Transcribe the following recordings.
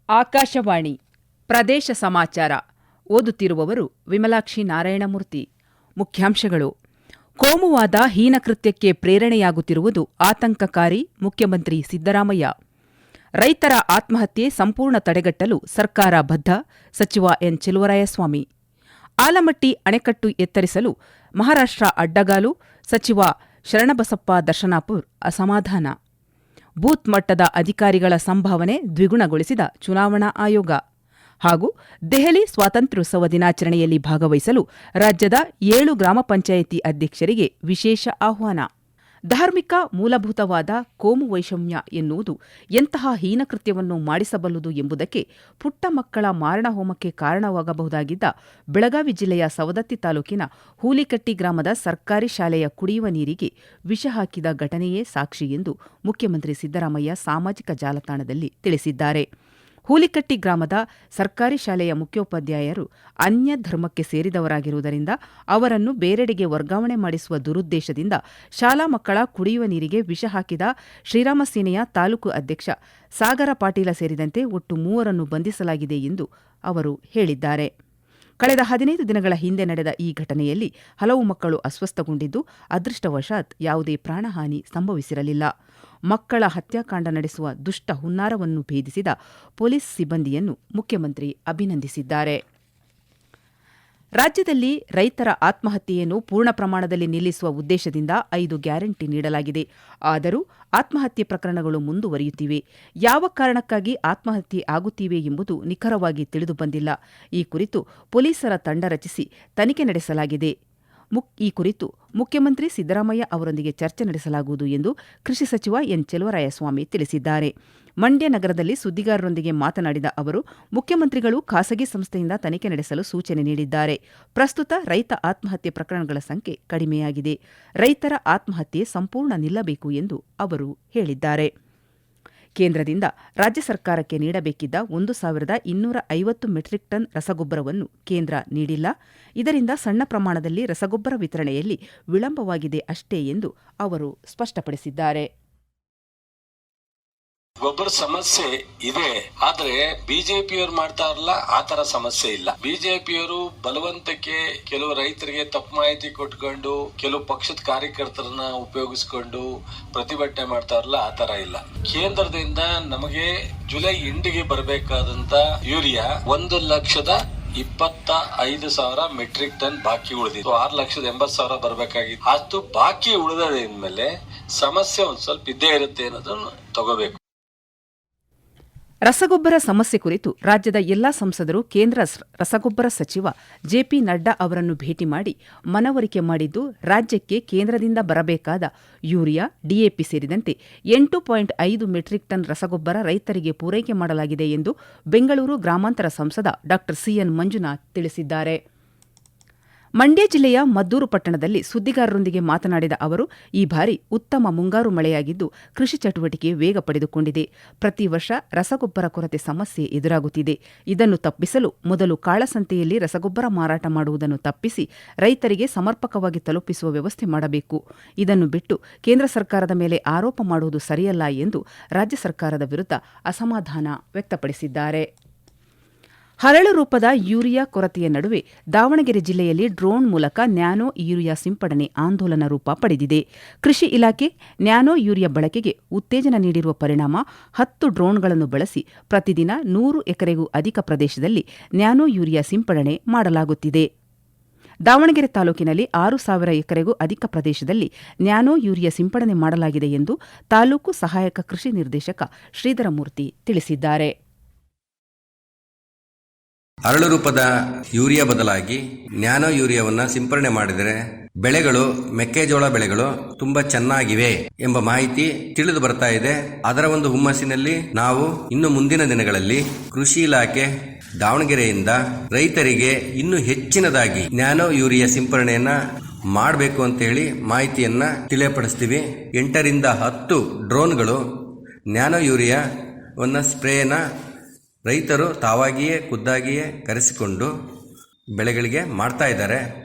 ಆಕಾಶವಾಣಿ ಪ್ರದೇಶ ಸಮಾಚಾರ ಓದುತ್ತಿರುವವರು ವಿಮಲಾಕ್ಷಿ ನಾರಾಯಣಮೂರ್ತಿ. ಮುಖ್ಯಾಂಶಗಳು: ಕೋಮುವಾದ ಹೀನಕೃತ್ಯಕ್ಕೆ ಪ್ರೇರಣೆಯಾಗುತ್ತಿರುವುದು ಆತಂಕಕಾರಿ, ಮುಖ್ಯಮಂತ್ರಿ ಸಿದ್ದರಾಮಯ್ಯ. ರೈತರ ಆತ್ಮಹತ್ಯೆ ಸಂಪೂರ್ಣ ತಡೆಗಟ್ಟಲು ಸರ್ಕಾರ ಬದ್ಧ, ಸಚಿವ ಎನ್. ಚೆಲುವರಾಯಸ್ವಾಮಿ. ಆಲಮಟ್ಟಿ ಅಣೆಕಟ್ಟು ಎತ್ತರಿಸಲು ಮಹಾರಾಷ್ಟ್ರ ಅಡ್ಡಗಾಲು, ಸಚಿವ ಶರಣಬಸಪ್ಪ ದರ್ಶನಾಪುರ್ ಅಸಮಾಧಾನ. ಬೂತ್ ಮಟ್ಟದ ಅಧಿಕಾರಿಗಳ ಸಂಭಾವನೆ ದ್ವಿಗುಣಗೊಳಿಸಿದ ಚುನಾವಣಾ ಆಯೋಗ. ಹಾಗೂ ದೆಹಲಿ ಸ್ವಾತಂತ್ರ್ಯೋತ್ಸವ ದಿನಾಚರಣೆಯಲ್ಲಿ ಭಾಗವಹಿಸಲು ರಾಜ್ಯದ 7 ಗ್ರಾಮ ಪಂಚಾಯಿತಿ ಅಧ್ಯಕ್ಷರಿಗೆ ವಿಶೇಷ ಆಹ್ವಾನ. ಧಾರ್ಮಿಕ ಮೂಲಭೂತವಾದ ಕೋಮು ವೈಷಮ್ಯ ಎನ್ನುವುದು ಎಂತಹ ಹೀನಕೃತ್ಯವನ್ನು ಮಾಡಿಸಬಲ್ಲುದು ಎಂಬುದಕ್ಕೆ ಪುಟ್ಟ ಮಕ್ಕಳ ಮಾರಣಹೋಮಕ್ಕೆ ಕಾರಣವಾಗಬಹುದಾಗಿದ್ದ ಬೆಳಗಾವಿ ಜಿಲ್ಲೆಯ ಸವದತ್ತಿ ತಾಲೂಕಿನ ಹೂಲಿಕಟ್ಟಿ ಗ್ರಾಮದ ಸರ್ಕಾರಿ ಶಾಲೆಯ ಕುಡಿಯುವ ನೀರಿಗೆ ವಿಷ ಹಾಕಿದ ಘಟನೆಯೇ ಸಾಕ್ಷಿ ಎಂದು ಮುಖ್ಯಮಂತ್ರಿ ಸಿದ್ದರಾಮಯ್ಯ ಸಾಮಾಜಿಕ ಜಾಲತಾಣದಲ್ಲಿ ತಿಳಿಸಿದ್ದಾರೆ. ಹೂಲಿಕಟ್ಟಿ ಗ್ರಾಮದ ಸರ್ಕಾರಿ ಶಾಲೆಯ ಮುಖ್ಯೋಪಾಧ್ಯಾಯರು ಅನ್ಯ ಧರ್ಮಕ್ಕೆ ಸೇರಿದವರಾಗಿರುವುದರಿಂದ ಅವರನ್ನು ಬೇರೆಡೆಗೆ ವರ್ಗಾವಣೆ ಮಾಡಿಸುವ ದುರುದ್ದೇಶದಿಂದ ಶಾಲಾ ಮಕ್ಕಳ ಕುಡಿಯುವ ನೀರಿಗೆ ವಿಷ ಹಾಕಿದ ಶ್ರೀರಾಮ ಸೇನೆಯ ತಾಲೂಕು ಅಧ್ಯಕ್ಷ ಸಾಗರ ಪಾಟೀಲ ಸೇರಿದಂತೆ ಒಟ್ಟು 3 ಬಂಧಿಸಲಾಗಿದೆ ಎಂದು ಅವರು ಹೇಳಿದ್ದಾರೆ. ಕಳೆದ 15 ದಿನಗಳ ಹಿಂದೆ ನಡೆದ ಈ ಘಟನೆಯಲ್ಲಿ ಹಲವು ಮಕ್ಕಳು ಅಸ್ವಸ್ಥಗೊಂಡಿದ್ದು, ಅದೃಷ್ಟವಶಾತ್ ಯಾವುದೇ ಪ್ರಾಣಹಾನಿ ಸಂಭವಿಸಿರಲಿಲ್ಲ. ಮಕ್ಕಳ ಹತ್ಯಾಕಾಂಡ ನಡೆಸುವ ದುಷ್ಟ ಹುನ್ನಾರವನ್ನು ಭೇದಿಸಿದ ಪೊಲೀಸ್ ಸಿಬ್ಬಂದಿಯನ್ನು ಮುಖ್ಯಮಂತ್ರಿ ಅಭಿನಂದಿಸಿದ್ದಾರೆ. ರಾಜ್ಯದಲ್ಲಿ ರೈತರ ಆತ್ಮಹತ್ಯೆಯನ್ನು ಪೂರ್ಣ ಪ್ರಮಾಣದಲ್ಲಿ ನಿಲ್ಲಿಸುವ ಉದ್ದೇಶದಿಂದ 5 ಗ್ಯಾರಂಟಿ ನೀಡಲಾಗಿದೆ. ಆದರೂ ಆತ್ಮಹತ್ಯೆ ಪ್ರಕರಣಗಳು ಮುಂದುವರಿಯುತ್ತಿವೆ. ಯಾವ ಕಾರಣಕ್ಕಾಗಿ ಆತ್ಮಹತ್ಯೆ ಆಗುತ್ತಿವೆ ಎಂಬುದು ನಿಖರವಾಗಿ ತಿಳಿದುಬಂದಿಲ್ಲ. ಈ ಕುರಿತು ಪೊಲೀಸರ ತಂಡ ರಚಿಸಿ ತನಿಖೆ ನಡೆಸಲಾಗಿದೆ. ಈ ಕುರಿತು ಮುಖ್ಯಮಂತ್ರಿ ಸಿದ್ದರಾಮಯ್ಯ ಅವರೊಂದಿಗೆ ಚರ್ಚೆ ನಡೆಸಲಾಗುವುದು ಎಂದು ಕೃಷಿ ಸಚಿವ ಎನ್. ಚೆಲುವರಾಯಸ್ವಾಮಿ ತಿಳಿಸಿದ್ದಾರೆ. ಮಂಡ್ಯ ನಗರದಲ್ಲಿ ಸುದ್ದಿಗಾರರೊಂದಿಗೆ ಮಾತನಾಡಿದ ಅವರು, ಮುಖ್ಯಮಂತ್ರಿಗಳು ಖಾಸಗಿ ಸಂಸ್ಥೆಯಿಂದ ತನಿಖೆ ನಡೆಸಲು ಸೂಚನೆ ನೀಡಿದ್ದಾರೆ. ಪ್ರಸ್ತುತ ರೈತ ಆತ್ಮಹತ್ಯೆ ಪ್ರಕರಣಗಳ ಸಂಖ್ಯೆ ಕಡಿಮೆಯಾಗಿದೆ. ರೈತರ ಆತ್ಮಹತ್ಯೆ ಸಂಪೂರ್ಣ ನಿಲ್ಲಬೇಕು ಎಂದು ಅವರು ಹೇಳಿದ್ದಾರೆ. ಕೇಂದ್ರದಿಂದ ರಾಜ್ಯ ಸರ್ಕಾರಕ್ಕೆ ನೀಡಬೇಕಿದ್ದ 1,250 ಮೆಟ್ರಿಕ್ ಟನ್ ರಸಗೊಬ್ಬರವನ್ನು ಕೇಂದ್ರ ನೀಡಿಲ್ಲ. ಇದರಿಂದ ಸಣ್ಣ ಪ್ರಮಾಣದಲ್ಲಿ ರಸಗೊಬ್ಬರ ವಿತರಣೆಯಲ್ಲಿ ವಿಳಂಬವಾಗಿದೆ ಅಷ್ಟೇ ಎಂದು ಅವರು ಸ್ಪಷ್ಟಪಡಿಸಿದ್ದಾರೆ. ಗೊಬ್ಬರ ಸಮಸ್ಯೆ ಇದೆ, ಆದ್ರೆ ಬಿಜೆಪಿಯವರು ಮಾಡ್ತಾ ಇರಲ್ಲ, ಆತರ ಸಮಸ್ಯೆ ಇಲ್ಲ. ಬಿಜೆಪಿಯವರು ಬಲವಂತಕ್ಕೆ ಕೆಲವು ರೈತರಿಗೆ ತಪ್ಪು ಮಾಹಿತಿ ಕೊಟ್ಕೊಂಡು ಕೆಲವು ಪಕ್ಷದ ಕಾರ್ಯಕರ್ತರನ್ನ ಉಪಯೋಗಿಸಿಕೊಂಡು ಪ್ರತಿಭಟನೆ ಮಾಡ್ತಾ ಇರಲ್ಲ, ಆತರ ಇಲ್ಲ. ಕೇಂದ್ರದಿಂದ ನಮಗೆ ಜುಲೈ ಎಂಡಿಗೆ ಬರಬೇಕಾದಂತ ಯೂರಿಯಾ 1,25,000 ಮೆಟ್ರಿಕ್ ಟನ್ ಬಾಕಿ ಉಳಿದಿತ್ತು. 6,80,000 ಬರಬೇಕಾಗಿತ್ತು. ಅಷ್ಟು ಬಾಕಿ ಉಳಿದಮೇಲೆ ಸಮಸ್ಯೆ ಒಂದ್ ಸ್ವಲ್ಪ ಇದ್ದೇ ಇರುತ್ತೆ ಅನ್ನೋದನ್ನು ತಗೋಬೇಕು. ರಸಗೊಬ್ಬರ ಸಮಸ್ಯೆ ಕುರಿತು ರಾಜ್ಯದ ಎಲ್ಲಾ ಸಂಸದರು ಕೇಂದ್ರ ರಸಗೊಬ್ಬರ ಸಚಿವ ಜೆಪಿ ನಡ್ಡಾ ಅವರನ್ನು ಭೇಟಿ ಮಾಡಿ ಮನವರಿಕೆ ಮಾಡಿದ್ದು, ರಾಜ್ಯಕ್ಕೆ ಕೇಂದ್ರದಿಂದ ಬರಬೇಕಾದ ಯೂರಿಯಾ, ಡಿಎಪಿ ಸೇರಿದಂತೆ 8.5 ಮೆಟ್ರಿಕ್ ಟನ್ ರಸಗೊಬ್ಬರ ರೈತರಿಗೆ ಪೂರೈಕೆ ಮಾಡಲಾಗಿದೆ ಎಂದು ಬೆಂಗಳೂರು ಗ್ರಾಮಾಂತರ ಸಂಸದ ಡಾ ಸಿಎನ್ ಮಂಜುನಾಥ್ ತಿಳಿಸಿದ್ದಾರೆ. ಮಂಡ್ಯ ಜಿಲ್ಲೆಯ ಮದ್ದೂರು ಪಟ್ಟಣದಲ್ಲಿ ಸುದ್ದಿಗಾರರೊಂದಿಗೆ ಮಾತನಾಡಿದ ಅವರು, ಈ ಬಾರಿ ಉತ್ತಮ ಮುಂಗಾರು ಮಳೆಯಾಗಿದ್ದು ಕೃಷಿ ಚಟುವಟಿಕೆ ವೇಗ ಪಡೆದುಕೊಂಡಿದೆ. ಪ್ರತಿ ವರ್ಷ ರಸಗೊಬ್ಬರ ಕೊರತೆ ಸಮಸ್ಯೆ ಎದುರಾಗುತ್ತಿದೆ. ಇದನ್ನು ತಪ್ಪಿಸಲು ಮೊದಲು ಕಾಳಸಂತೆಯಲ್ಲಿ ರಸಗೊಬ್ಬರ ಮಾರಾಟ ಮಾಡುವುದನ್ನು ತಪ್ಪಿಸಿ ರೈತರಿಗೆ ಸಮರ್ಪಕವಾಗಿ ತಲುಪಿಸುವ ವ್ಯವಸ್ಥೆ ಮಾಡಬೇಕು. ಇದನ್ನು ಬಿಟ್ಟು ಕೇಂದ್ರ ಸರ್ಕಾರದ ಮೇಲೆ ಆರೋಪ ಮಾಡುವುದು ಸರಿಯಲ್ಲ ಎಂದು ರಾಜ್ಯ ಸರ್ಕಾರದ ವಿರುದ್ಧ ಅಸಮಾಧಾನ ವ್ಯಕ್ತಪಡಿಸಿದ್ದಾರೆ. ಹರಳು ರೂಪದ ಯೂರಿಯಾ ಕೊರತೆಯ ನಡುವೆ ದಾವಣಗೆರೆ ಜಿಲ್ಲೆಯಲ್ಲಿ ಡ್ರೋನ್ ಮೂಲಕ ನ್ಯಾನೋ ಯೂರಿಯಾ ಸಿಂಪಡಣೆ ಆಂದೋಲನ ರೂಪ ಪಡೆದಿದೆ. ಕೃಷಿ ಇಲಾಖೆ ನ್ಯಾನೋ ಯೂರಿಯಾ ಬಳಕೆಗೆ ಉತ್ತೇಜನ ನೀಡಿರುವ ಪರಿಣಾಮ 10 ಡ್ರೋನ್ಗಳನ್ನು ಬಳಸಿ ಪ್ರತಿದಿನ 100 ಎಕರೆಗೂ ಅಧಿಕ ಪ್ರದೇಶದಲ್ಲಿ ನ್ಯಾನೋ ಯೂರಿಯಾ ಸಿಂಪಡಣೆ ಮಾಡಲಾಗುತ್ತಿದೆ. ದಾವಣಗೆರೆ ತಾಲೂಕಿನಲ್ಲಿ 6,000 ಎಕರೆಗೂ ಅಧಿಕ ಪ್ರದೇಶದಲ್ಲಿ ನ್ಯಾನೋ ಯೂರಿಯಾ ಸಿಂಪಡಣೆ ಮಾಡಲಾಗಿದೆ ಎಂದು ತಾಲೂಕು ಸಹಾಯಕ ಕೃಷಿ ನಿರ್ದೇಶಕ ಶ್ರೀಧರಮೂರ್ತಿ ತಿಳಿಸಿದ್ದಾರೆ. ಹರಳು ರೂಪದ ಯೂರಿಯಾ ಬದಲಾಗಿ ನ್ಯಾನೋ ಯೂರಿಯಾವನ್ನ ಸಿಂಪರಣೆ ಮಾಡಿದರೆ ಬೆಳೆಗಳು, ಮೆಕ್ಕೆಜೋಳ ಬೆಳೆಗಳು ತುಂಬಾ ಚೆನ್ನಾಗಿವೆ ಎಂಬ ಮಾಹಿತಿ ತಿಳಿದು ಬರ್ತಾ ಇದೆ. ಅದರ ಒಂದು ಹುಮ್ಮಸ್ಸಿನಲ್ಲಿ ನಾವು ಇನ್ನು ಮುಂದಿನ ದಿನಗಳಲ್ಲಿ ಕೃಷಿ ಇಲಾಖೆ ದಾವಣಗೆರೆಯಿಂದ ರೈತರಿಗೆ ಇನ್ನೂ ಹೆಚ್ಚಿನದಾಗಿ ನ್ಯಾನೋ ಯೂರಿಯಾ ಸಿಂಪರಣೆಯನ್ನ ಮಾಡಬೇಕು ಅಂತ ಹೇಳಿ ಮಾಹಿತಿಯನ್ನ ತಿಳಿಯಪಡಿಸ್ತೀವಿ. 8 ರಿಂದ 10 ಡ್ರೋನ್ಗಳು ನ್ಯಾನೋ ಯೂರಿಯಾವನ್ನ ಸ್ಪ್ರೇನ ರೈತರು ತಾವಾಗಿಯೇ ಖುದ್ದಾಗಿಯೇ ಕರೆಸಿಕೊಂಡು ಬೆಳೆಗಳಿಗೆ ಮಾಡ್ತಾ ಇದ್ದಾರೆ.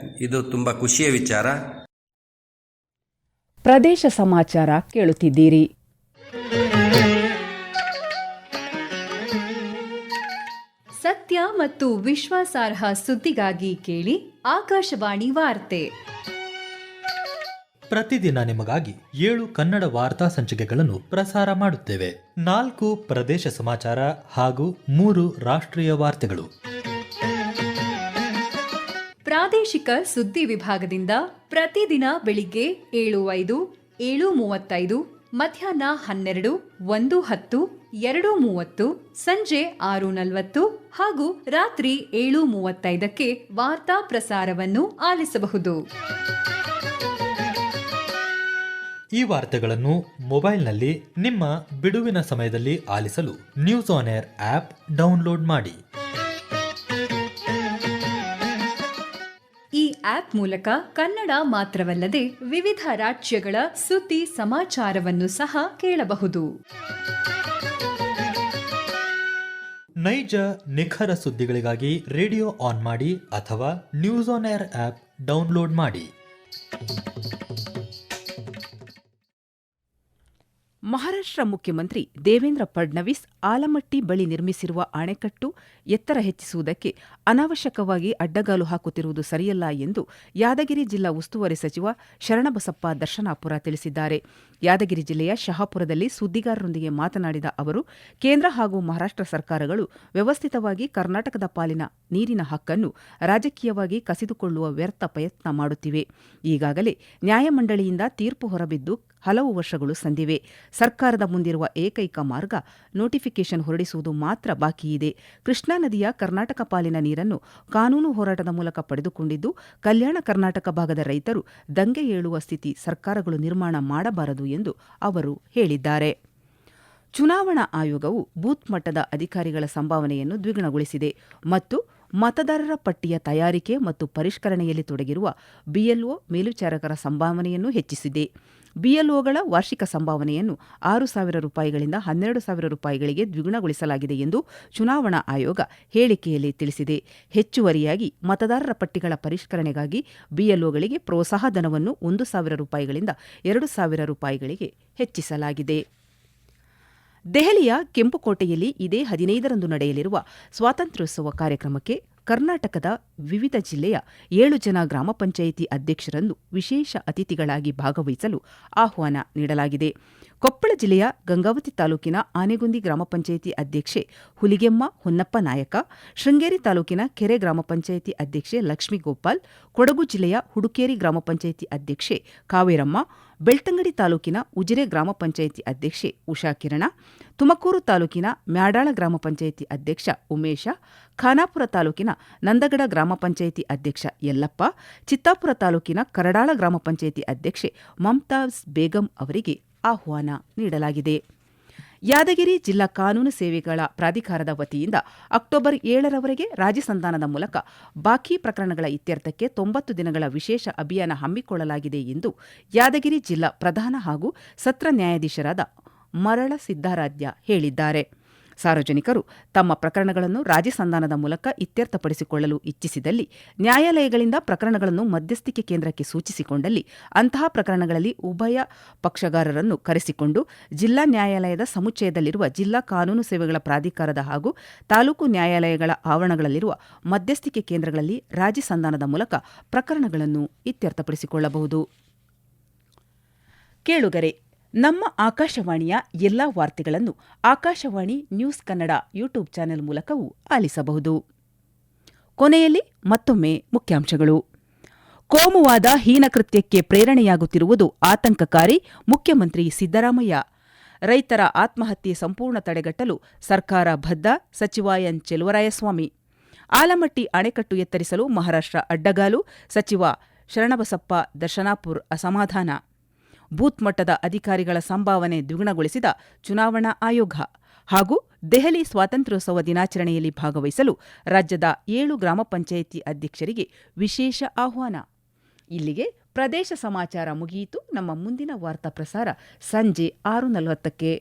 ಇದು ತುಂಬಾ ಖುಷಿಯ ವಿಚಾರ. ಪ್ರದೇಶ ಸಮಾಚಾರ ಕೇಳುತ್ತಿದ್ದೀರಿ. ಸತ್ಯ ಮತ್ತು ವಿಶ್ವಾಸಾರ್ಹ ಸುದ್ದಿಗಾಗಿ ಕೇಳಿ ಆಕಾಶವಾಣಿ ವಾರ್ತೆ. ಪ್ರತಿದಿನ ನಿಮಗಾಗಿ 7 ಕನ್ನಡ ವಾರ್ತಾ ಸಂಚಿಕೆಗಳನ್ನು ಪ್ರಸಾರ ಮಾಡುತ್ತೇವೆ. 4 ಪ್ರದೇಶ ಸಮಾಚಾರ ಹಾಗೂ 3 ರಾಷ್ಟ್ರೀಯ ವಾರ್ತೆಗಳು. ಪ್ರಾದೇಶಿಕ ಸುದ್ದಿ ವಿಭಾಗದಿಂದ ಪ್ರತಿದಿನ ಬೆಳಿಗ್ಗೆ 7:05, 7:35, ಮಧ್ಯಾಹ್ನ 12, 1:10, 2:30, ಸಂಜೆ 6:40 ಹಾಗೂ ರಾತ್ರಿ 7:35ಕ್ಕೆ ವಾರ್ತಾ ಪ್ರಸಾರವನ್ನು ಆಲಿಸಬಹುದು. ಈ ವಾರ್ತೆಗಳನ್ನು ಮೊಬೈಲ್ನಲ್ಲಿ ನಿಮ್ಮ ಬಿಡುವಿನ ಸಮಯದಲ್ಲಿ ಆಲಿಸಲು news on air app download ಮಾಡಿ. ಈ ಆಪ್ ಮೂಲಕ ಕನ್ನಡ ಮಾತ್ರವಲ್ಲದೆ ವಿವಿಧ ರಾಜ್ಯಗಳ ಸುದ್ದಿ ಸಮಾಚಾರವನ್ನು ಸಹ ಕೇಳಬಹುದು. ನೈಜ ನಿಖರ ಸುದ್ದಿಗಳಿಗಾಗಿ ರೇಡಿಯೋ ಆನ್ ಮಾಡಿ ಅಥವಾ news on air app download ಮಾಡಿ. ಮಹಾರಾಷ್ಟ್ರ ಮುಖ್ಯಮಂತ್ರಿ ದೇವೇಂದ್ರ ಫಡ್ನವೀಸ್ ಆಲಮಟ್ಟಿ ಬಳಿ ನಿರ್ಮಿಸಿರುವ ಅಣೆಕಟ್ಟು ಎತ್ತರ ಹೆಚ್ಚಿಸುವುದಕ್ಕೆ ಅನಾವಶ್ಯಕವಾಗಿ ಅಡ್ಡಗಾಲು ಹಾಕುತ್ತಿರುವುದು ಸರಿಯಲ್ಲ ಎಂದು ಯಾದಗಿರಿ ಜಿಲ್ಲಾ ಉಸ್ತುವಾರಿ ಸಚಿವ ಶರಣಬಸಪ್ಪ ದರ್ಶನಾಪುರ ತಿಳಿಸಿದ್ದಾರೆ. ಯಾದಗಿರಿ ಜಿಲ್ಲೆಯ ಶಹಾಪುರದಲ್ಲಿ ಸುದ್ದಿಗಾರರೊಂದಿಗೆ ಮಾತನಾಡಿದ ಅವರು, ಕೇಂದ್ರ ಹಾಗೂ ಮಹಾರಾಷ್ಟ್ರ ಸರ್ಕಾರಗಳು ವ್ಯವಸ್ಥಿತವಾಗಿ ಕರ್ನಾಟಕದ ಪಾಲಿನ ನೀರಿನ ಹಕ್ಕನ್ನು ರಾಜಕೀಯವಾಗಿ ಕಸಿದುಕೊಳ್ಳುವ ವ್ಯರ್ಥ ಪ್ರಯತ್ನ ಮಾಡುತ್ತಿವೆ. ಈಗಾಗಲೇ ನ್ಯಾಯಮಂಡಳಿಯಿಂದ ತೀರ್ಪು ಹೊರಬಿದ್ದು ಹಲವು ವರ್ಷಗಳು ಸಂದಿವೆ. ಸರ್ಕಾರದ ಮುಂದಿರುವ ಏಕೈಕ ಮಾರ್ಗ ನೋಟಿಫಿಕೇಷನ್ ಹೊರಡಿಸುವುದು ಮಾತ್ರ ಬಾಕಿಯಿದೆ. ಕೃಷ್ಣಾ ನದಿಯ ಕರ್ನಾಟಕ ಪಾಲಿನ ನೀರನ್ನು ಕಾನೂನು ಹೋರಾಟದ ಮೂಲಕ ಪಡೆದುಕೊಂಡಿದ್ದು, ಕಲ್ಯಾಣ ಕರ್ನಾಟಕ ಭಾಗದ ರೈತರು ದಂಗೆ ಏಳುವ ಸ್ಥಿತಿ ಸರ್ಕಾರಗಳು ನಿರ್ಮಾಣ ಮಾಡಬಾರದು ಎಂದು ಅವರು ಹೇಳಿದ್ದಾರೆ. ಚುನಾವಣಾ ಆಯೋಗವು ಬೂತ್ ಮಟ್ಟದ ಅಧಿಕಾರಿಗಳ ಸಂಭಾವನೆಯನ್ನು ದ್ವಿಗುಣಗೊಳಿಸಿದೆ ಮತ್ತು ಮತದಾರರ ಪಟ್ಟಿಯ ತಯಾರಿಕೆ ಮತ್ತು ಪರಿಷ್ಕರಣೆಯಲ್ಲಿ ತೊಡಗಿರುವ ಬಿಎಲ್ಒ ಮೇಲ್ವಿಚಾರಕರ ಸಂಭಾವನೆಯನ್ನು ಹೆಚ್ಚಿಸಿದೆ. ಬಿಎಲ್ಒಗಳ ವಾರ್ಷಿಕ ಸಂಭಾವನೆಯನ್ನು 6,000 ರೂಪಾಯಿಗಳಿಂದ 12,000 ರೂಪಾಯಿಗಳಿಗೆ ದ್ವಿಗುಣಗೊಳಿಸಲಾಗಿದೆ ಎಂದು ಚುನಾವಣಾ ಆಯೋಗ ಹೇಳಿಕೆಯಲ್ಲಿ ತಿಳಿಸಿದೆ. ಹೆಚ್ಚುವರಿಯಾಗಿ ಮತದಾರರ ಪಟ್ಟಿಗಳ ಪರಿಷ್ಕರಣೆಗಾಗಿ ಬಿಎಲ್ಒಗಳಿಗೆ ಪ್ರೋತ್ಸಾಹಧನವನ್ನು 1,000 ರೂಪಾಯಿಗಳಿಂದ 2,000 ರೂಪಾಯಿಗಳಿಗೆ ಹೆಚ್ಚಿಸಲಾಗಿದೆ. ದೆಹಲಿಯ ಕೆಂಪುಕೋಟೆಯಲ್ಲಿ ಇದೇ 15ರಂದು ನಡೆಯಲಿರುವ ಸ್ವಾತಂತ್ರ್ಯೋತ್ಸವ ಕಾರ್ಯಕ್ರಮಕ್ಕೆ ಕರ್ನಾಟಕದ ವಿವಿಧ ಜಿಲ್ಲೆಯ 7 ಜನ ಗ್ರಾಮ ಪಂಚಾಯಿತಿ ಅಧ್ಯಕ್ಷರನ್ನು ವಿಶೇಷ ಅತಿಥಿಗಳಾಗಿ ಭಾಗವಹಿಸಲು ಆಹ್ವಾನ ನೀಡಲಾಗಿದೆ. ಕೊಪ್ಪಳ ಜಿಲ್ಲೆಯ ಗಂಗಾವತಿ ತಾಲೂಕಿನ ಆನೆಗುಂದಿ ಗ್ರಾಮ ಪಂಚಾಯಿತಿ ಅಧ್ಯಕ್ಷೆ ಹುಲಿಗೆಮ್ಮ ಹೊನ್ನಪ್ಪ ನಾಯಕ, ಶೃಂಗೇರಿ ತಾಲೂಕಿನ ಕೆರೆ ಗ್ರಾಮ ಪಂಚಾಯಿತಿ ಅಧ್ಯಕ್ಷೆ ಲಕ್ಷ್ಮೀ ಗೋಪಾಲ್, ಕೊಡಗು ಜಿಲ್ಲೆಯ ಹುಡುಕೇರಿ ಗ್ರಾಮ ಪಂಚಾಯಿತಿ ಅಧ್ಯಕ್ಷೆ ಕಾವೇರಮ್ಮ, ಬೆಳ್ತಂಗಡಿ ತಾಲೂಕಿನ ಉಜಿರೆ ಗ್ರಾಮ ಪಂಚಾಯಿತಿ ಅಧ್ಯಕ್ಷೆ ಉಷಾ ಕಿರಣ, ತುಮಕೂರು ತಾಲೂಕಿನ ಮ್ಯಾಡಾಳ ಗ್ರಾಮ ಪಂಚಾಯಿತಿ ಅಧ್ಯಕ್ಷ ಉಮೇಶ, ಖಾನಾಪುರ ತಾಲೂಕಿನ ನಂದಗಡ ಗ್ರಾಮ ಪಂಚಾಯಿತಿ ಅಧ್ಯಕ್ಷ ಯಲ್ಲಪ್ಪ, ಚಿತ್ತಾಪುರ ತಾಲೂಕಿನ ಕರಡಾಳ ಗ್ರಾಮ ಪಂಚಾಯಿತಿ ಅಧ್ಯಕ್ಷೆ ಮಮ್ತಾಜ್ ಬೇಗಂ ಅವರಿಗೆ ಆಹ್ವಾನ ನೀಡಲಾಗಿದೆ. ಯಾದಗಿರಿ ಜಿಲ್ಲಾ ಕಾನೂನು ಸೇವೆಗಳ ಪ್ರಾಧಿಕಾರದ ವತಿಯಿಂದ ಅಕ್ಟೋಬರ್ 7ರವರೆಗೆ ರಾಜಿ ಸಂಧಾನದ ಮೂಲಕ ಬಾಕಿ ಪ್ರಕರಣಗಳ ಇತ್ಯರ್ಥಕ್ಕೆ 90 ದಿನಗಳ ವಿಶೇಷ ಅಭಿಯಾನ ಹಮ್ಮಿಕೊಳ್ಳಲಾಗಿದೆ ಎಂದು ಯಾದಗಿರಿ ಜಿಲ್ಲಾ ಪ್ರಧಾನ ಹಾಗೂ ಸತ್ರ ನ್ಯಾಯಾಧೀಶರಾದ ಮರಳ ಸಿದ್ದಾರಾಧ್ಯ ಹೇಳಿದ್ದಾರೆ. ಸಾರ್ವಜನಿಕರು ತಮ್ಮ ಪ್ರಕರಣಗಳನ್ನು ರಾಜಿ ಸಂಧಾನದ ಮೂಲಕ ಇತ್ಯರ್ಥಪಡಿಸಿಕೊಳ್ಳಲು ಇಚ್ಛಿಸಿದಲ್ಲಿ ನ್ಯಾಯಾಲಯಗಳಿಂದ ಪ್ರಕರಣಗಳನ್ನು ಮಧ್ಯಸ್ಥಿಕೆ ಕೇಂದ್ರಕ್ಕೆ ಸೂಚಿಸಿಕೊಂಡಲ್ಲಿ ಅಂತಹ ಪ್ರಕರಣಗಳಲ್ಲಿ ಉಭಯ ಪಕ್ಷಗಾರರನ್ನು ಕರೆಸಿಕೊಂಡು ಜಿಲ್ಲಾ ನ್ಯಾಯಾಲಯದ ಸಮುಚ್ಚಯದಲ್ಲಿರುವ ಜಿಲ್ಲಾ ಕಾನೂನು ಸೇವೆಗಳ ಪ್ರಾಧಿಕಾರದ ಹಾಗೂ ತಾಲೂಕು ನ್ಯಾಯಾಲಯಗಳ ಆವರಣಗಳಲ್ಲಿರುವ ಮಧ್ಯಸ್ಥಿಕೆ ಕೇಂದ್ರಗಳಲ್ಲಿ ರಾಜಿ ಸಂಧಾನದ ಮೂಲಕ ಪ್ರಕರಣಗಳನ್ನು ಇತ್ಯರ್ಥಪಡಿಸಿಕೊಳ್ಳಬಹುದು. ಕೇಳುಗರೆ, ನಮ್ಮ ಆಕಾಶವಾಣಿಯ ಎಲ್ಲಾ ವಾರ್ತೆಗಳನ್ನು Akashvani news Kannada YouTube channel ಮೂಲಕವೂ ಆಲಿಸಬಹುದು. ಕೊನೆಯಲ್ಲಿ ಮತ್ತೊಮ್ಮೆ ಮುಖ್ಯಾಂಶಗಳು. ಕೋಮುವಾದ ಹೀನಕೃತ್ಯಕ್ಕೆ ಪ್ರೇರಣೆಯಾಗುತ್ತಿರುವುದು ಆತಂಕಕಾರಿ, ಮುಖ್ಯಮಂತ್ರಿ ಸಿದ್ದರಾಮಯ್ಯ. ರೈತರ ಆತ್ಮಹತ್ಯೆ ಸಂಪೂರ್ಣ ತಡೆಗಟ್ಟಲು ಸರ್ಕಾರ ಬದ್ಧ, ಸಚಿವ ಎನ್ ಚೆಲುವರಾಯಸ್ವಾಮಿ. ಆಲಮಟ್ಟಿ ಅಣೆಕಟ್ಟು ಎತ್ತರಿಸಲು ಮಹಾರಾಷ್ಟ್ರ ಅಡ್ಡಗಾಲು, ಸಚಿವ ಶರಣಬಸಪ್ಪ ದರ್ಶನಾಪುರ್ ಅಸಮಾಧಾನ. ಬೂತ್ ಮಟ್ಟದ ಅಧಿಕಾರಿಗಳ ಸಂಭಾವನೆ ದ್ವಿಗುಣಗೊಳಿಸಿದ ಚುನಾವಣಾ ಆಯೋಗ ಹಾಗೂ ದೆಹಲಿ ಸ್ವಾತಂತ್ರ್ಯೋತ್ಸವ ದಿನಾಚರಣೆಯಲ್ಲಿ ಭಾಗವಹಿಸಲು ರಾಜ್ಯದ 7 ಗ್ರಾಮ ಪಂಚಾಯಿತಿ ಅಧ್ಯಕ್ಷರಿಗೆ ವಿಶೇಷ ಆಹ್ವಾನ. ಇಲ್ಲಿಗೆ ಪ್ರದೇಶ ಸಮಾಚಾರ ಮುಗಿಯಿತು. ನಮ್ಮ ಮುಂದಿನ ವಾರ್ತಾ ಪ್ರಸಾರ ಸಂಜೆ 6:40ಕ್ಕೆ.